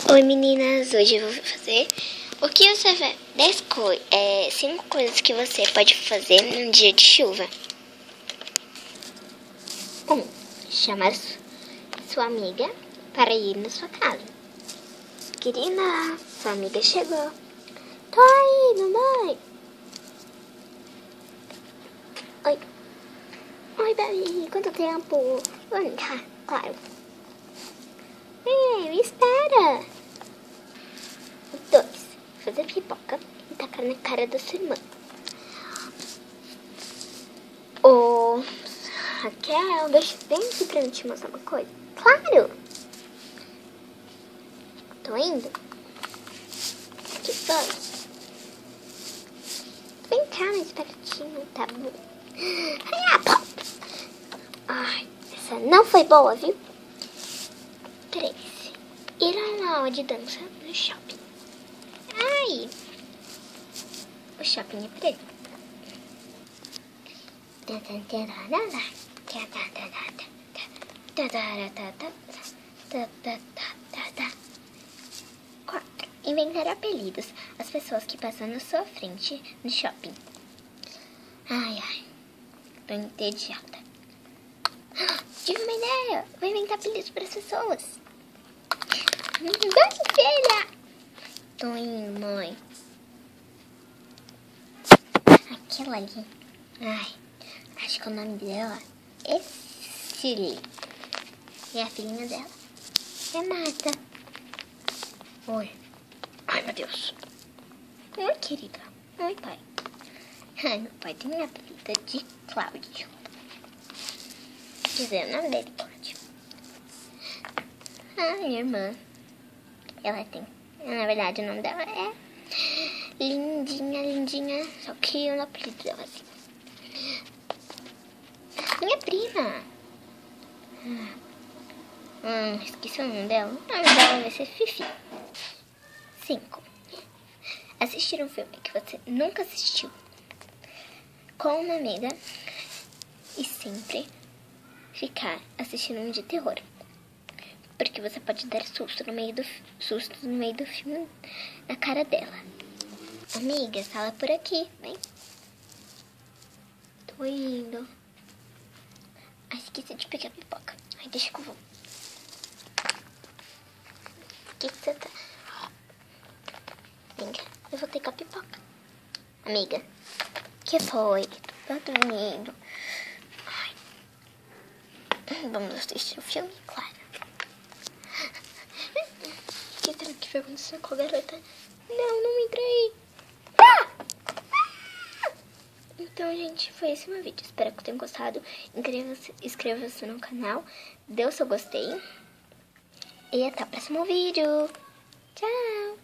Oi meninas, hoje eu vou fazer o que você vai 5 coisas que você pode fazer num dia de chuva. 1. Chamar sua amiga para ir na sua casa. Querida, sua amiga chegou. Tô indo, mãe. Oi. Oi, Babi, quanto tempo? Vamos brincar? Claro. Me espera. 2. Fazer pipoca e tacar na cara da sua irmã. Ô, Raquel, vem aqui pra eu te mostrar uma coisa. Claro! Tô indo. Que foi? Vem cá, mais pertinho, tá bom? Ai, essa não foi boa, viu? 3. Ir lá na aula de dança no shopping. Ai! O shopping é preto. Quatro. Inventar apelidos às pessoas que passam na sua frente no shopping. Ai, tô entediada. Tive uma ideia. Vou inventar apelidos para as pessoas. Vai, filha! Tô indo, mãe. Aquela ali. Ai, acho que o nome dela é Cecily. E a filhinha dela é Marta. Oi. Ai, meu Deus. Oi, querida. Oi, pai. Ai, meu pai tem uma apelida de Cláudio. Quer dizer, o nome dele é Cláudio. Ah, minha irmã. Ela tem... Na verdade, o nome dela é Lindinha. Só que eu não apelido dela assim. Minha prima. Esqueci o nome dela. O nome dela vai ser Fifi. 5. Assistir um filme que você nunca assistiu com uma amiga e sempre ficar assistindo um de terror. Porque você pode dar susto no meio do filme na cara dela. Amiga, fala por aqui, vem. Tô indo. Ai, esqueci de pegar a pipoca. Ai, deixa que eu vou. Que você tá? Amiga, eu vou ter com a pipoca. Amiga, que foi? Tô dormindo. Ai. Vamos assistir o filme, claro. O que será que aconteceu com a garota? Não entrei. Então, gente, foi esse meu vídeo. Espero que tenham gostado. Inscreva-se no canal, dê o seu gostei. E até o próximo vídeo. Tchau!